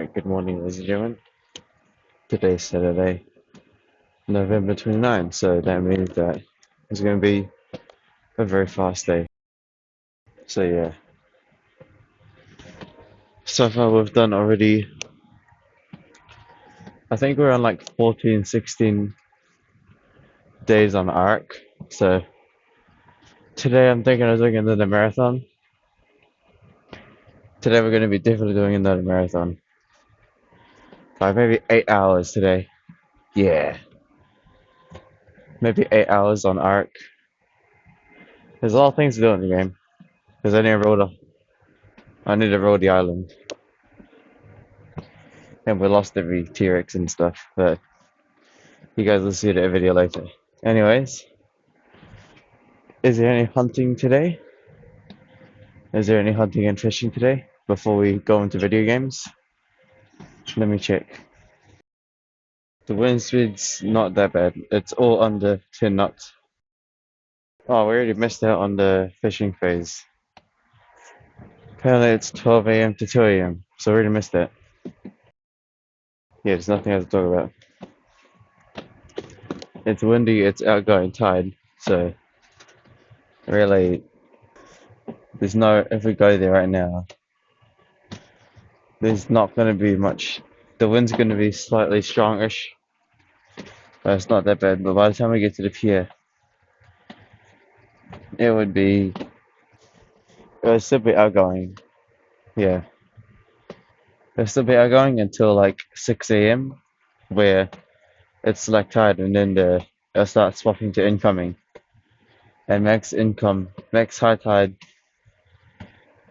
Alright, good morning, ladies and gentlemen. Today's Saturday, November 29th, so that means that it's going to be a very fast day. So, yeah, so far we've done already, I think we're on like 14, 16 days on ARC. So, today I'm thinking of doing another marathon. Today we're going to be definitely doing another marathon. Like maybe 8 hours today. Yeah, maybe 8 hours on ARC. There's a lot of things to do in the game. Because I need to roll the island. And we lost every T-Rex and stuff, but you guys will see the video later. Anyways, is there any hunting today? Is there any hunting and fishing today? Before we go into video games? Let me check. The wind speed's not that bad. It's all under 10 knots. Oh, we already missed out on the fishing phase. Apparently it's 12 a.m. to 2 a.m. So we already missed that. Yeah, there's nothing else to talk about. It's windy, it's outgoing tide, so really, if we go there right now, there's not going to be much. The wind's going to be slightly strongish, but it's not that bad. But by the time we get to the pier, it would still be outgoing. Yeah, it'll still be outgoing until like 6 a.m., where it's like tide, and then it'll start swapping to incoming. And max high tide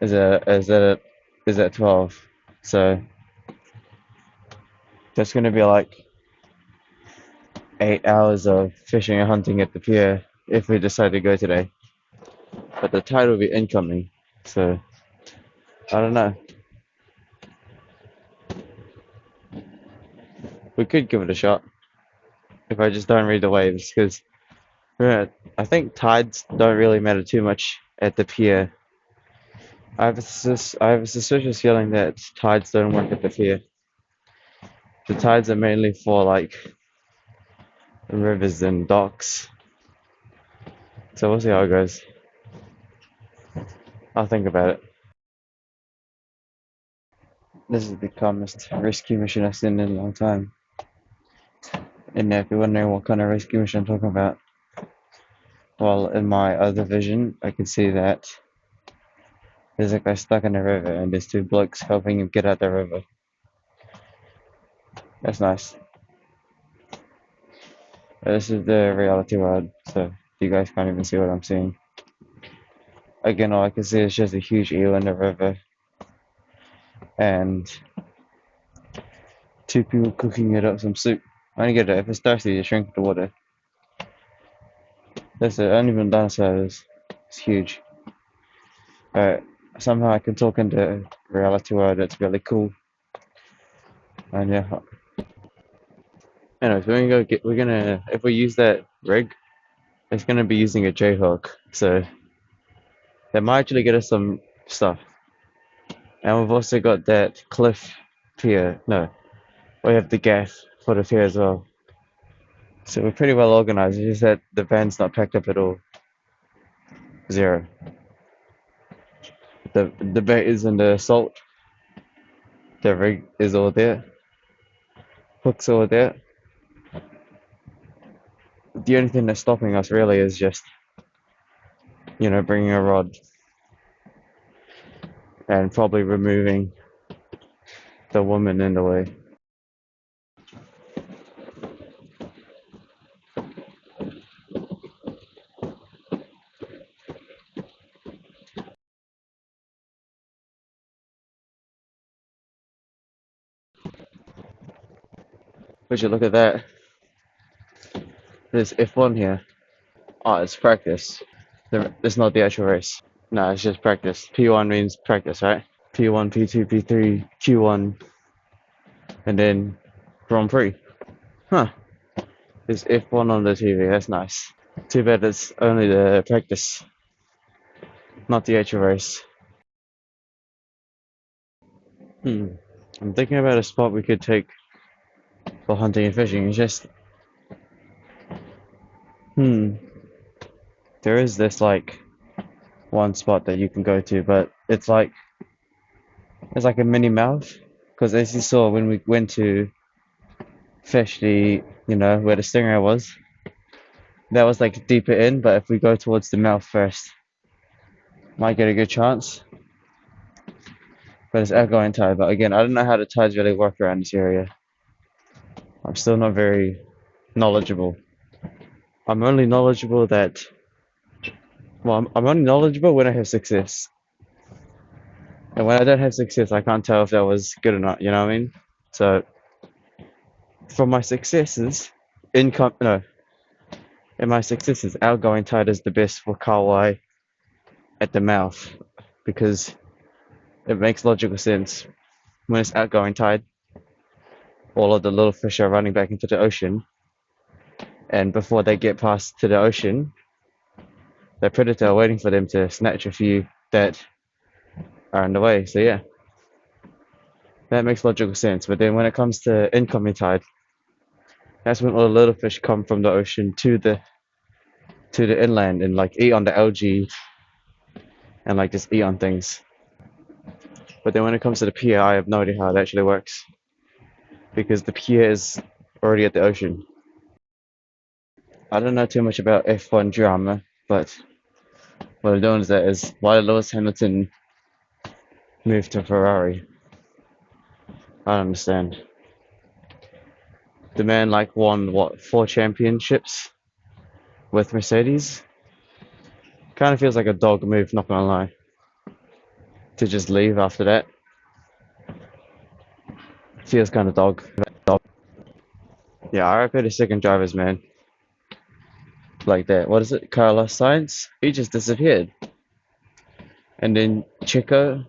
is at 12. So that's going to be like 8 hours of fishing and hunting at the pier if we decide to go today. But the tide will be incoming, so I don't know. We could give it a shot if I just don't read the waves, because I think tides don't really matter too much at the pier. I have a suspicious feeling that tides don't work at the pier. The tides are mainly for like rivers and docks. So we'll see how it goes. I'll think about it. This is the calmest rescue mission I've seen in a long time. And if you're wondering what kind of rescue mission I'm talking about, well, in my other vision, I can see that there's a guy stuck in the river and there's two blokes helping him get out the river. That's nice. This is the reality world, so you guys can't even see what I'm seeing. Again, all I can see is just a huge eel in the river and two people cooking it up some soup. I only get it if it's thirsty, just drink the water. That's it. Only even dinosaurs. It's huge. Somehow I can talk into reality world. It's really cool. And yeah. Anyways, if we use that rig, it's gonna be using a J-hook. So that might actually get us some stuff. And we've also got that cliff pier. No, we have the gaff for the pier as well. So we're pretty well organized. It's just that the van's not packed up at all. Zero. The bait is in the salt. The rig is all there. Hooks all there. The only thing that's stopping us really is just, bringing a rod and probably removing the woman in the way. Would you look at that? There's F1 here. Oh, it's practice. It's not the actual race. No, it's just practice. P1 means practice, right? P1, P2, P3, Q1, and then Grand Prix. Huh. There's F1 on the TV. That's nice. Too bad it's only the practice, not the actual race. I'm thinking about a spot we could take for hunting and fishing. It's just, hmm, there is this like one spot that you can go to, but it's like a mini mouth. Because as you saw when we went to fish where the stingray was, that was like deeper in. But if we go towards the mouth first, might get a good chance. But it's outgoing tide. But again, I don't know how the tides really work around this area. I'm still not very knowledgeable. I'm only knowledgeable that, well, I'm only knowledgeable when I have success. And when I don't have success, I can't tell if that was good or not, you know what I mean? So, from my successes, income, no, in my successes, outgoing tide is the best for kahawai at the mouth because it makes logical sense. When it's outgoing tide, all of the little fish are running back into the ocean, and before they get past to the ocean, the predator are waiting for them to snatch a few that are in the way. So yeah, that makes logical sense. But then when it comes to incoming tide, that's when all the little fish come from the ocean to the inland and like eat on the algae and like just eat on things. But then when it comes to the pier, I have no idea how it actually works because the pier is already at the ocean. I don't know too much about F1 drama, but what I'm doing is why did Lewis Hamilton move to Ferrari? I don't understand. The man like won what 4 championships with Mercedes. Kind of feels like a dog move, not gonna lie, to just leave after that. Feels kind of dog. Yeah, I RIP the second drivers, man. Like that. What is it? Carlos Sainz? He just disappeared. And then Checo,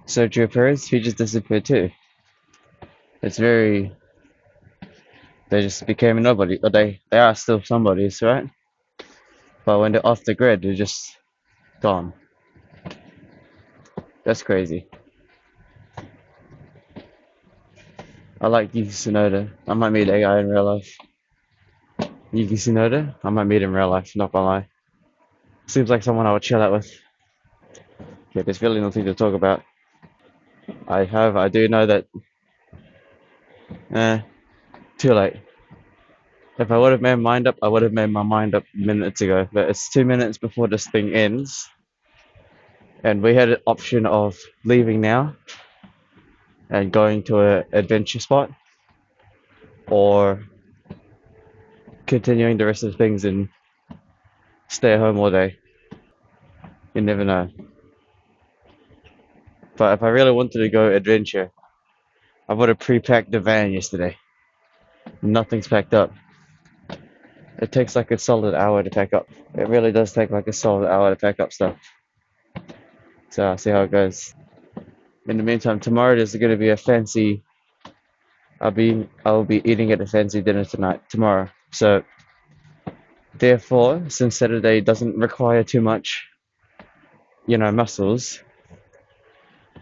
Sergio Perez, he just disappeared too. It's very. They just became a nobody. Or they are still somebodies, right? But when they're off the grid, they're just gone. That's crazy. I like Yuki Tsunoda. I might meet that guy in real life. Yuki Tsunoda? I might meet him in real life, not gonna lie. Seems like someone I would chill out with. Yeah, there's really nothing to talk about. I do know that, eh, too late. If I would have made my mind up, I would have made my mind up minutes ago. But it's 2 minutes before this thing ends, and we had an option of leaving now and going to an adventure spot, or continuing the rest of the things and stay at home all day. You never know. But if I really wanted to go adventure, I would have pre-packed the van yesterday. Nothing's packed up. It takes like a solid hour to pack up. It really does take like a solid hour to pack up stuff. So I'll see how it goes. In the meantime, tomorrow there's going to be a fancy. I will be eating at a fancy dinner tomorrow. So therefore, since Saturday doesn't require too much, muscles,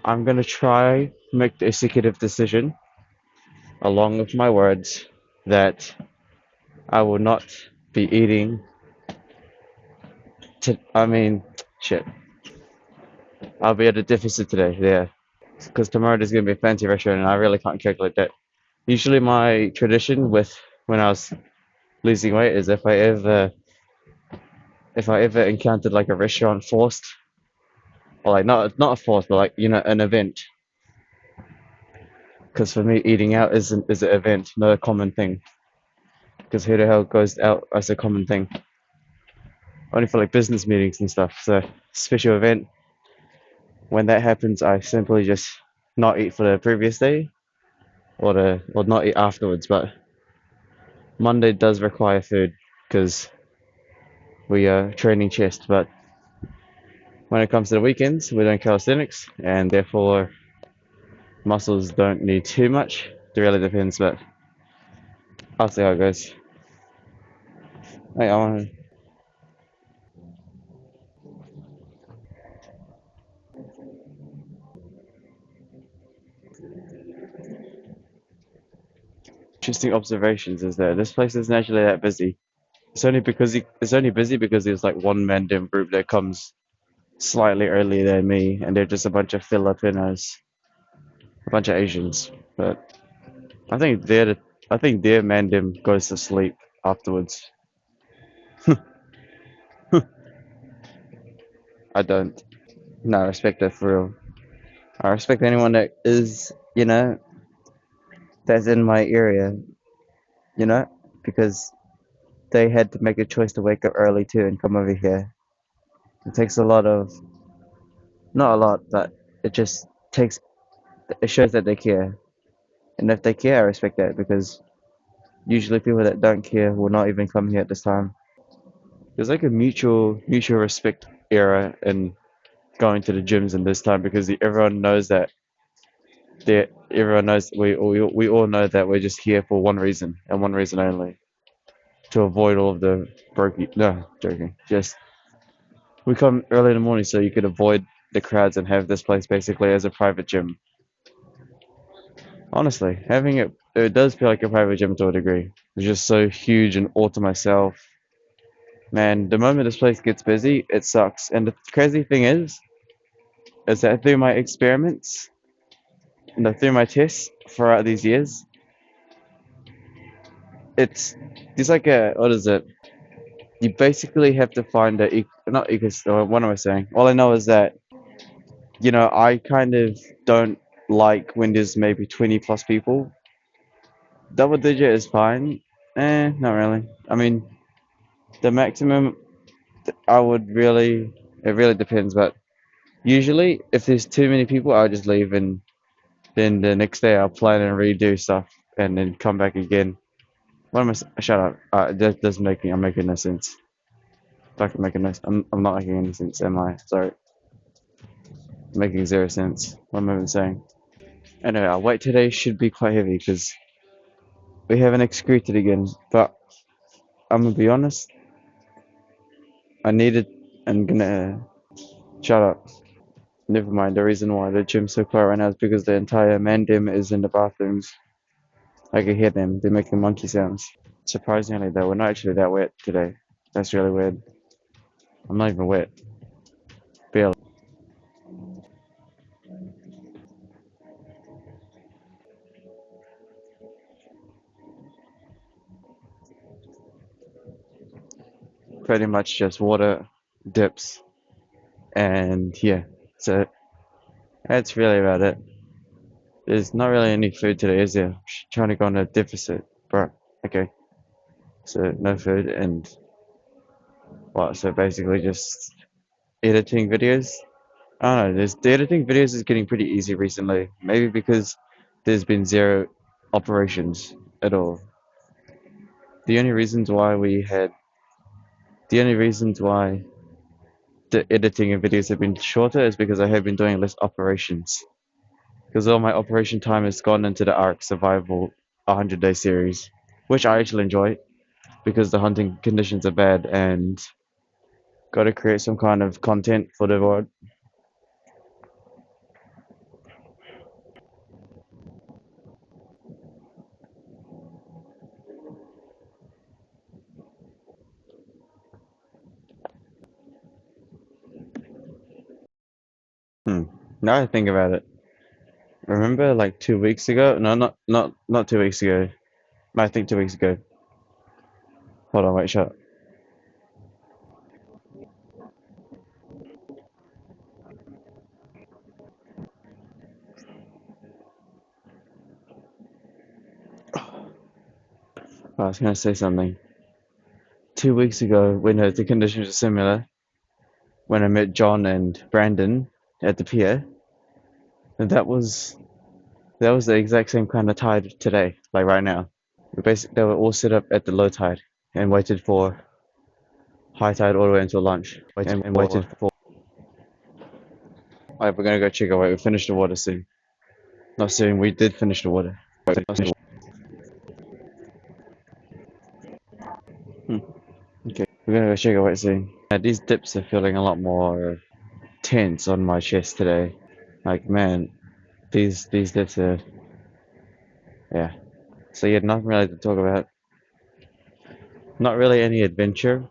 I'm gonna try make the executive decision along with my words that I will not be eating. I mean, shit. I'll be at a deficit today. Yeah, because tomorrow there's gonna be a fancy restaurant, and I really can't calculate that. Usually, my tradition with when I was losing weight is if I ever encountered like a restaurant forced, or like not a forced, but like an event. Because for me, eating out is an event, not a common thing. Because who the hell goes out as a common thing? Only for like business meetings and stuff. So special event. When that happens, I simply just not eat for the previous day, or not eat afterwards. But Monday does require food because we are training chest. But when it comes to the weekends, we're doing calisthenics, and therefore muscles don't need too much. It really depends, but I'll see how it goes. Hey, I want interesting observations is that this place isn't actually that busy. It's only busy because there's like one random group that comes slightly earlier than me, and they're just a bunch of Filipinos, a bunch of Asians. But I think I think their Mandim goes to sleep afterwards. I don't. No, I respect that for real. I respect anyone that is, that's in my area, you know, because they had to make a choice to wake up early too and come over here. It takes a lot of, not a lot, but it just takes, it shows that they care. And if they care, I respect that because usually people that don't care will not even come here at this time. There's like a mutual respect era in going to the gyms in this time because everyone knows that everyone knows we all know that we're just here for one reason and one reason only, to avoid all of the no, joking. Just we come early in the morning so you could avoid the crowds and have this place basically as a private gym. Honestly, having it does feel like a private gym to a degree. It's just so huge and all to myself. Man, the moment this place gets busy, it sucks. And the crazy thing is that through my experiments and through my tests throughout these years, it's like a, what is it? You basically have to find not ecosystem. What am I saying? All I know is that I kind of don't like when there's maybe 20 plus people. Double digit is fine. Not really. I mean, the maximum I would really, it really depends. But usually, if there's too many people, I'll just leave and then the next day I'll plan and redo stuff and then come back again. What am Shut up. That doesn't I'm making no sense. Fucking making no. I'm not making any sense, am I? Sorry, making zero sense. What am I even saying? Anyway, our weight today should be quite heavy because we haven't excreted again. But I'm gonna be honest. I needed. I'm gonna shut up. Never mind. The reason why the gym's so quiet right now is because the entire Mandim is in the bathrooms. I can hear them. They're making monkey sounds. Surprisingly, though, we're not actually that wet today. That's really weird. I'm not even wet. Barely. Pretty much just water, dips, and yeah. So that's really about it. There's not really any food today, is there? Trying to go on a deficit, bro. Okay. So no food and what? So basically just editing videos. I don't know. The editing videos is getting pretty easy recently. Maybe because there's been zero operations at all. The only reasons why we had, the only reasons why the editing of videos have been shorter is because I have been doing less operations. Because all my operation time has gone into the Ark Survival 100-day series, which I actually enjoy because the hunting conditions are bad and got to create some kind of content for the world. Hmm. Now I think about it, remember like 2 weeks ago? No, not 2 weeks ago. I think 2 weeks ago. Hold on, wait, shut up. I was gonna say something. 2 weeks ago, when the conditions were similar, when I met John and Brandon at the pier, and that was the exact same kind of tide today, like right now. They were all set up at the low tide and waited for high tide all the way until lunch. And waited for. Alright, we're gonna go check our weight. We finished the water soon. Not soon. We did finish the water. Hmm. Okay, we're gonna go check our weight soon. These dips are feeling a lot more tense on my chest today. Like man, these dips are, yeah. So you had nothing really to talk about. Not really any adventure.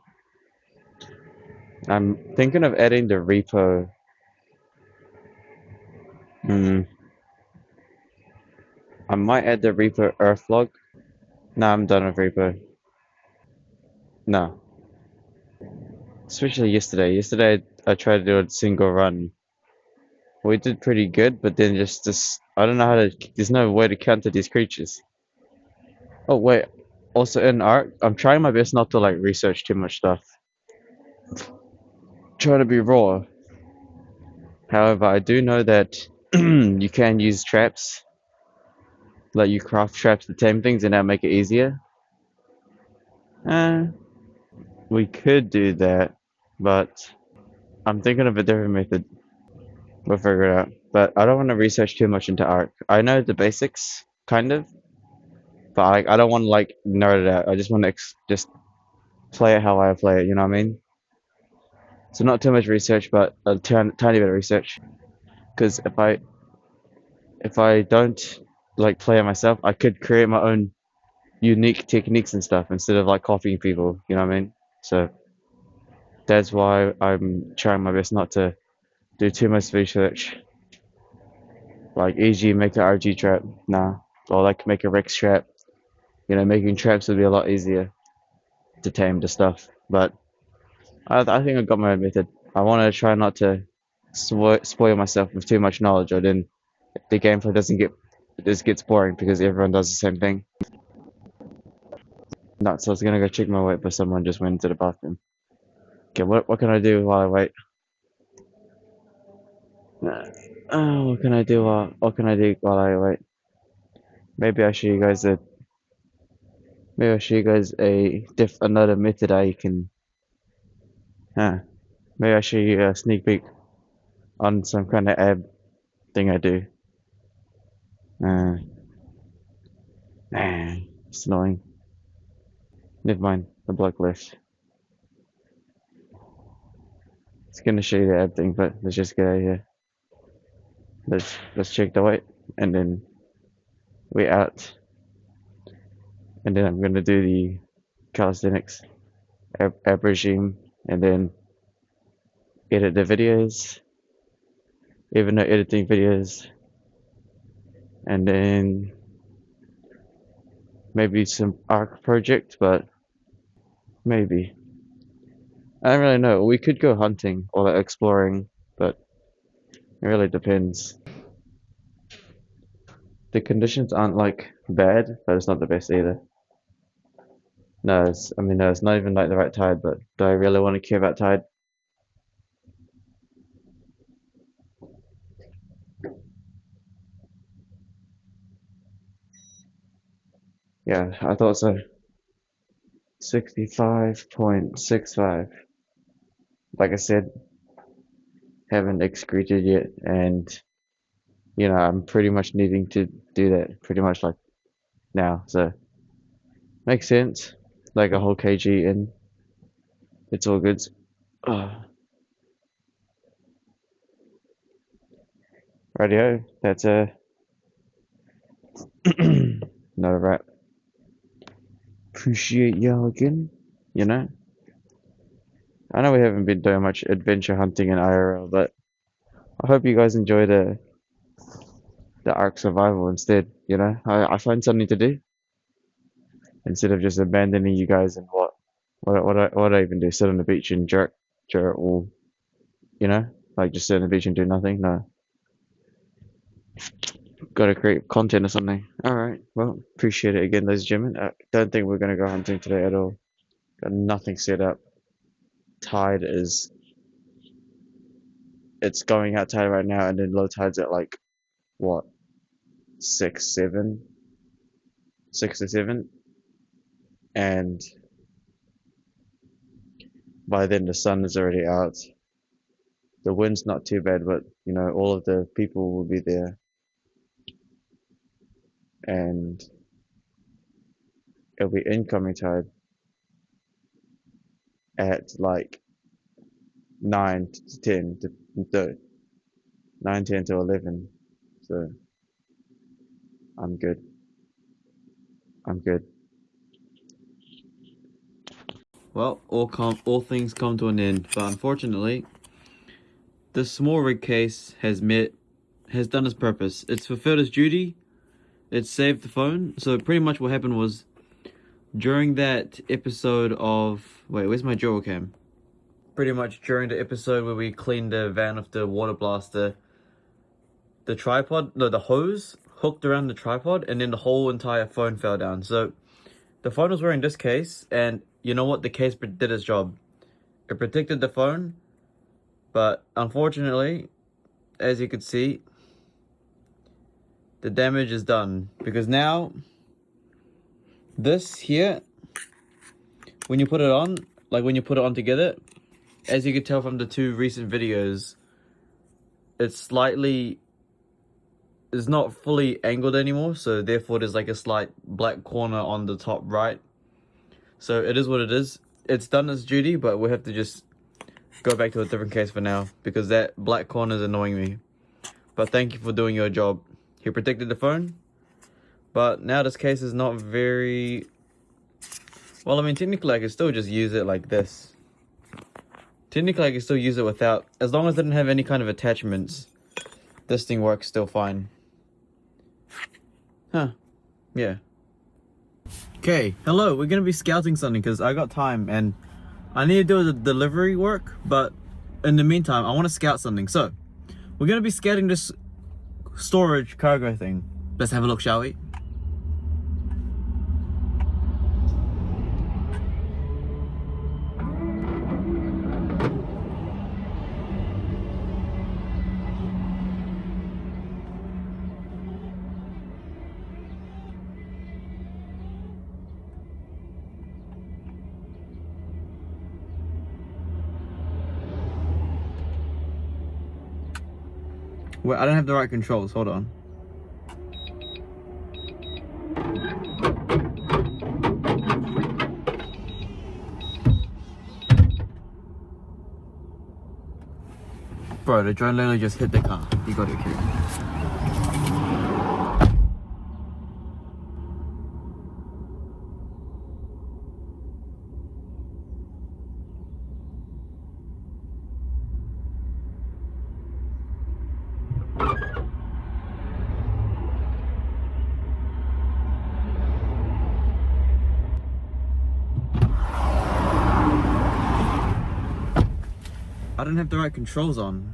I'm thinking of adding the repo. Hmm. I might add the repo Earthlog. No, I'm done with repo. No. Especially yesterday. Yesterday I tried to do a single run. We did pretty good, but then just I don't know how to. There's no way to counter these creatures. Oh wait. Also in Ark, I'm trying my best not to like research too much stuff. Trying to be raw. However, I do know that you can use traps. Like you craft traps to tame things and that make it easier. Uh, we could do that, but I'm thinking of a different method. We'll figure it out. But I don't want to research too much into Ark. I know the basics, kind of, but I don't want to like nerd it out. I just want to just play it how I play it. You know what I mean? So not too much research, but a tiny bit of research. Because if I don't like play it myself, I could create my own unique techniques and stuff instead of like copying people. You know what I mean? So that's why I'm trying my best not to do too much research. Like e.g. make an RG trap, nah. Or like make a Rex trap. You know, making traps would be a lot easier to tame the stuff. But I think I got my method. I want to try not to spoil myself with too much knowledge, or then the gameplay doesn't get it just gets boring because everyone does the same thing. No, so I was gonna go check my weight, but someone just went into the bathroom. Okay, what can I do while I wait? What can I do while I wait? Maybe I show you guys a maybe I'll show you guys another method I can. Huh? Maybe I'll show you a sneak peek on some kind of ab thing I do. Uh, it's annoying. Never mind. The bloke left. It's gonna show you the ab thing, but let's just get out of here. Let's check the weight, and then we out, and then I'm gonna do the calisthenics ab regime, and then edit the videos, even though editing videos, and then maybe some Arc project, but maybe. I don't really know. We could go hunting or like exploring, but it really depends. The conditions aren't like bad, but it's not the best either. No, no, it's not even like the right tide, but do I really want to care about tide? Yeah, I thought so. 65.65. Like I said, haven't excreted yet, and I'm pretty much needing to do that pretty much like now. So makes sense. Like a whole kg in, it's all good. Radio, that's not a wrap. Appreciate y'all again. You know, I know we haven't been doing much adventure hunting in IRL, but I hope you guys enjoy the Ark survival instead. I find something to do instead of just abandoning you guys and what I even do? Sit on the beach and jerk, or like just sit on the beach and do nothing. No, gotta create content or something. All right, well, appreciate it again, ladies and gentlemen. I don't think we're gonna go hunting today at all. Got nothing set up. Tide is it's going out tide right now, and then low tide's at like what 6 or 7, and by then the sun is already out. The wind's not too bad, but all of the people will be there, and it'll be incoming tide at like 9 to 10 to 9, 10 to 11. So I'm good. I'm good. Well, all things come to an end, but unfortunately, the small rig case has done its purpose. It's fulfilled its duty. It saved the phone. So pretty much what happened was during that episode of where's my dual cam? Pretty much during the episode where we cleaned the van of the water blaster, the tripod, no, the hose hooked around the tripod, and then the whole entire phone fell down. So the phone was wearing this case, and you know what? The case did its job. It protected the phone, but unfortunately, as you could see, the damage is done because now this here, when you put it on, like when you put it on together, as you could tell from the two recent videos, it's not fully angled anymore, so therefore there's like a slight black corner on the top right. So it is what it is. It's done its duty, but we'll have to just go back to a different case for now because that black corner is annoying me. But thank you for doing your job. He protected the phone, but now this case is not very... Well, I mean, technically I could still just use it like this. Technically I can still use it without, as long as it didn't have any kind of attachments, this thing works still fine. Huh. Yeah. Okay, hello, we're gonna be scouting something because I got time and I need to do the delivery work, but in the meantime, I want to scout something. So, we're gonna be scouting this storage cargo thing. Let's have a look, shall we? Wait, I don't have the right controls, hold on. Bro, the drone literally just hit the car. You gotta be kidding me. I don't have the right controls on.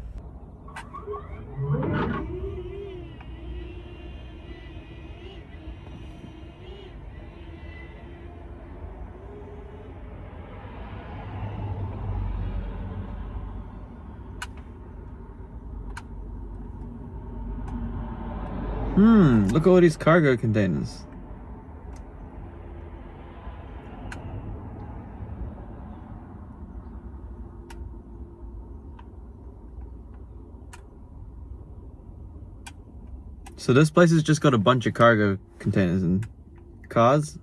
Look at all these cargo containers. So this place has just got a bunch of cargo containers and cars.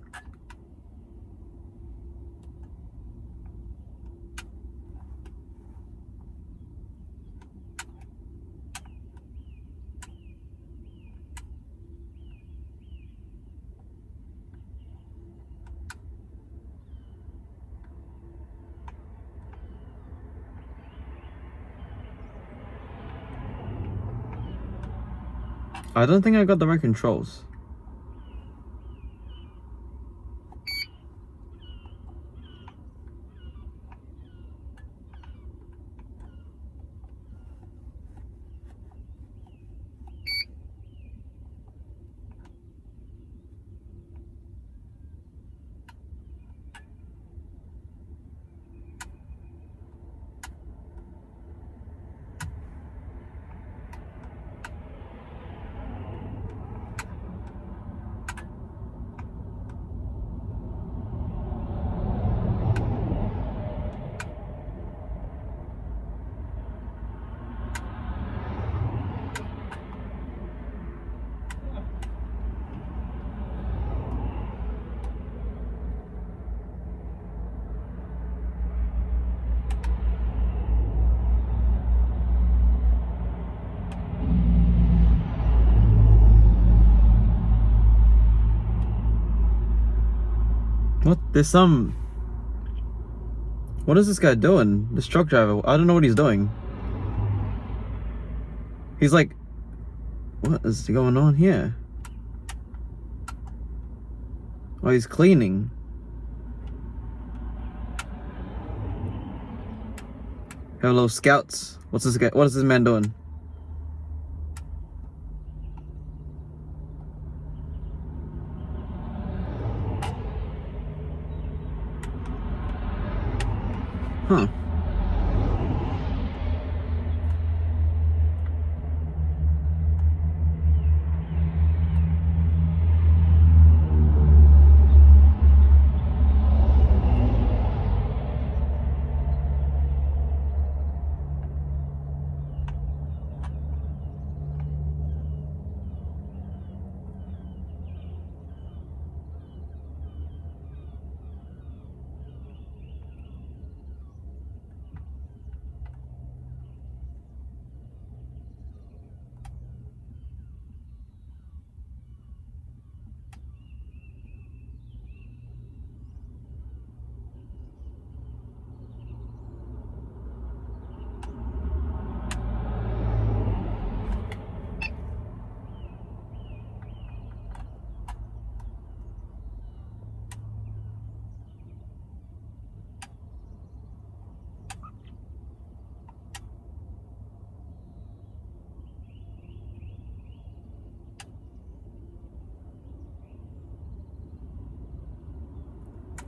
I don't think I got the right controls. There's some... What is this guy doing? This truck driver. I don't know what he's doing. He's like... What is going on here? Oh, he's cleaning. Hello, scouts. What's this guy? What is this man doing? Huh.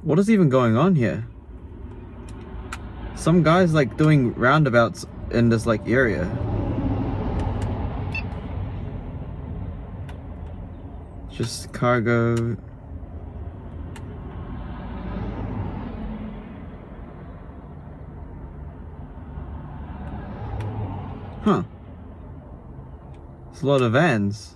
What is even going on here? Some guy's like doing roundabouts in this like area. Just cargo. Huh. It's a lot of vans.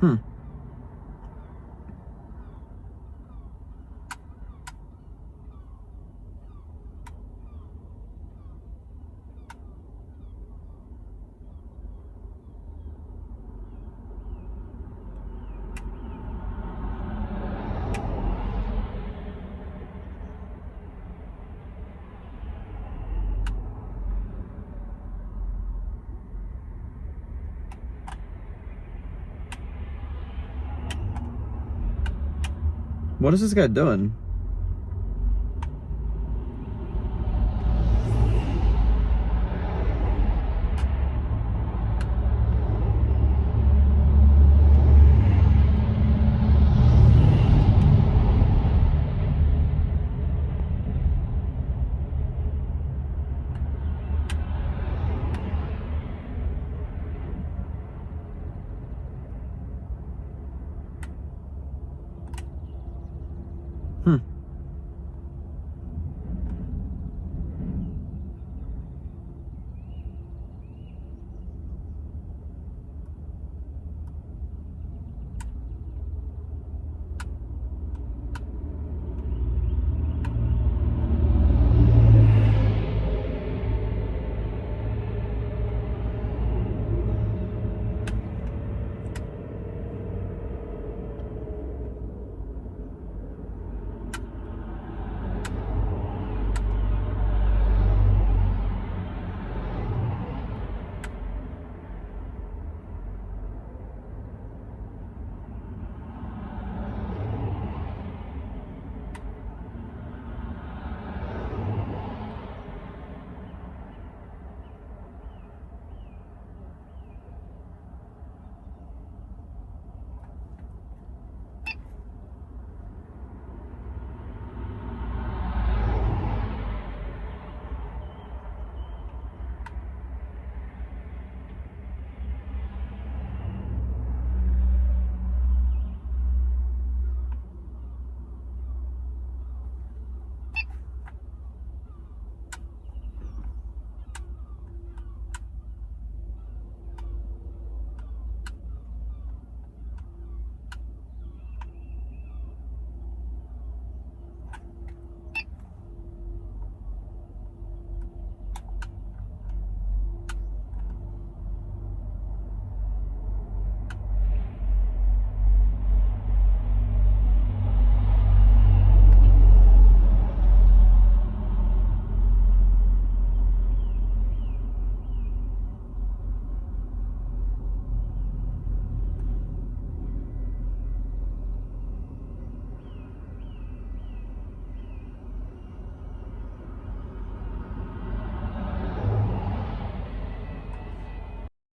Hmm. What is this guy doing? Hmm.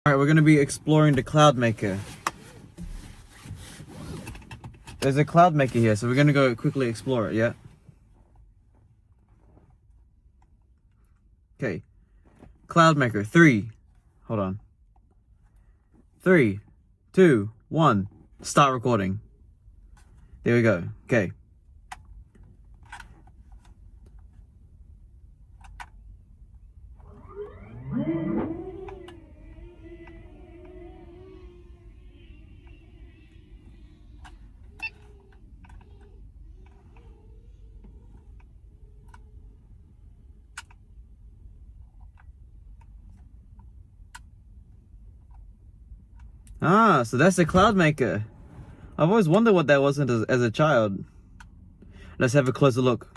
Alright, we're gonna be exploring the Cloud Maker. There's a Cloud Maker here, so we're gonna go quickly explore it, yeah? Okay. Cloud Maker, 3. Hold on. 3, 2, 1. Start recording. There we go. Okay. Ah, so that's the Cloud Maker. I've always wondered what that was as a child. Let's have a closer look.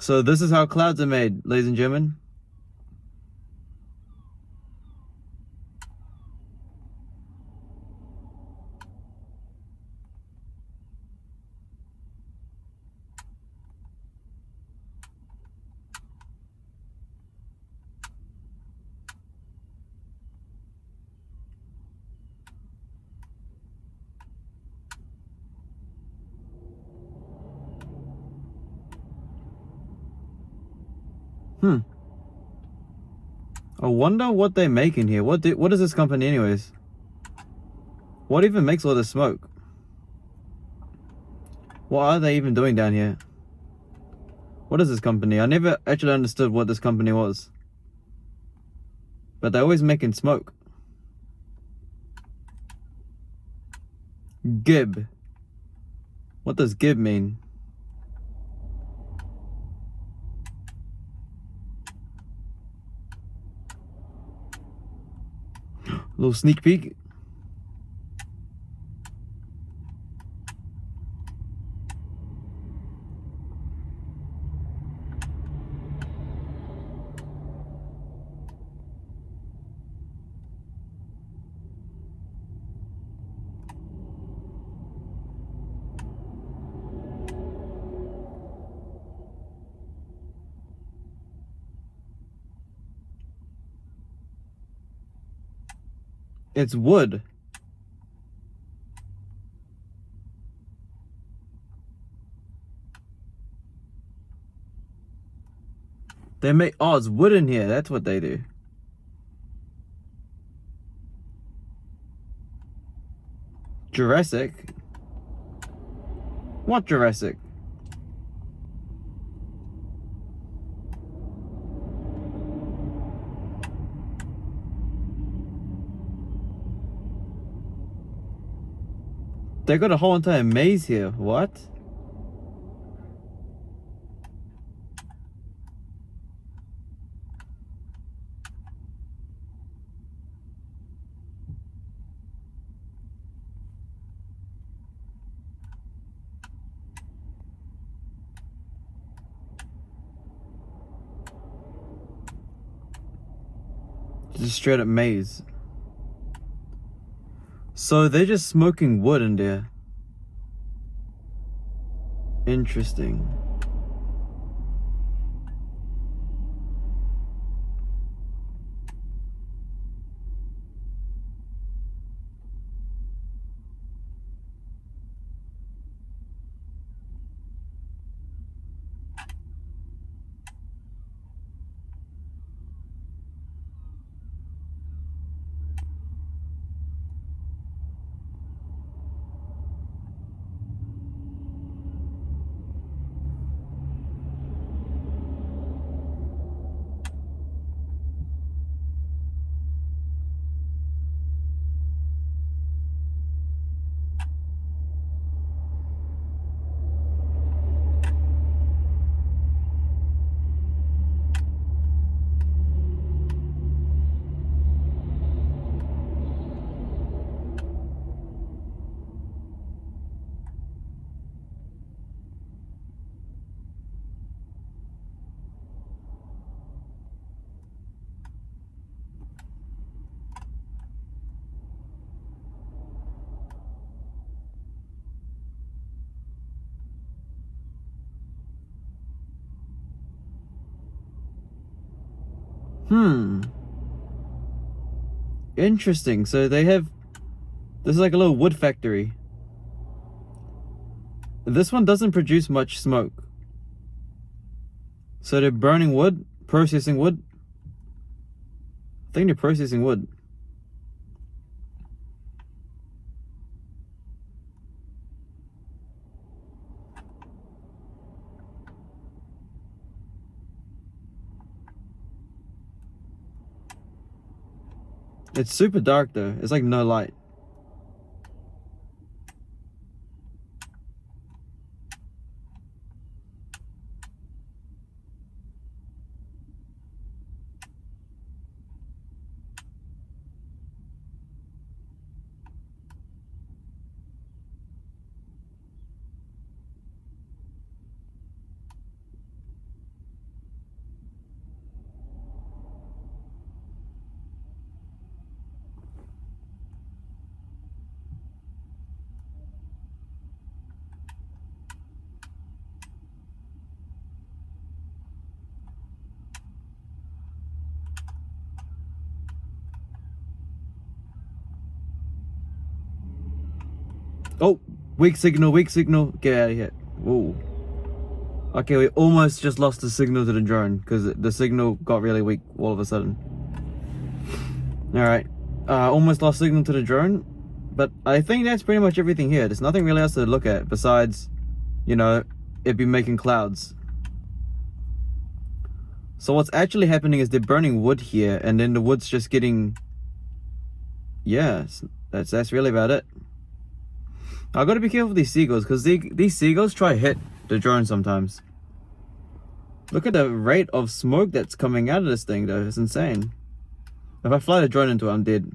So this is how clouds are made, ladies and gentlemen. I wonder what they make in here. What is this company anyways? What even makes all this smoke? What are they even doing down here? What is this company? I never actually understood what this company was. But they're always making smoke. Gib. What does Gib mean? Little sneak peek. It's wood. They make, oh, it's wood in here. That's what they do. Jurassic? What Jurassic? They got a whole entire maze here. What? Just straight up maze. So they're just smoking wood in there. Interesting. Interesting. So they have... This is like a little wood factory. This one doesn't produce much smoke. So they're burning wood, processing wood. I think they're processing wood. It's super dark though. It's like no light. Oh, weak signal, weak signal. Get out of here. Whoa. Okay, we almost just lost the signal to the drone because the signal got really weak all of a sudden. Alright. Almost lost signal to the drone. But I think that's pretty much everything here. There's nothing really else to look at besides, you know, it be making clouds. So what's actually happening is they're burning wood here and then the wood's just getting... Yeah, that's really about it. I gotta be careful with these seagulls because these seagulls try to hit the drone sometimes. Look at the rate of smoke that's coming out of this thing though, it's insane. If I fly the drone into it, I'm dead.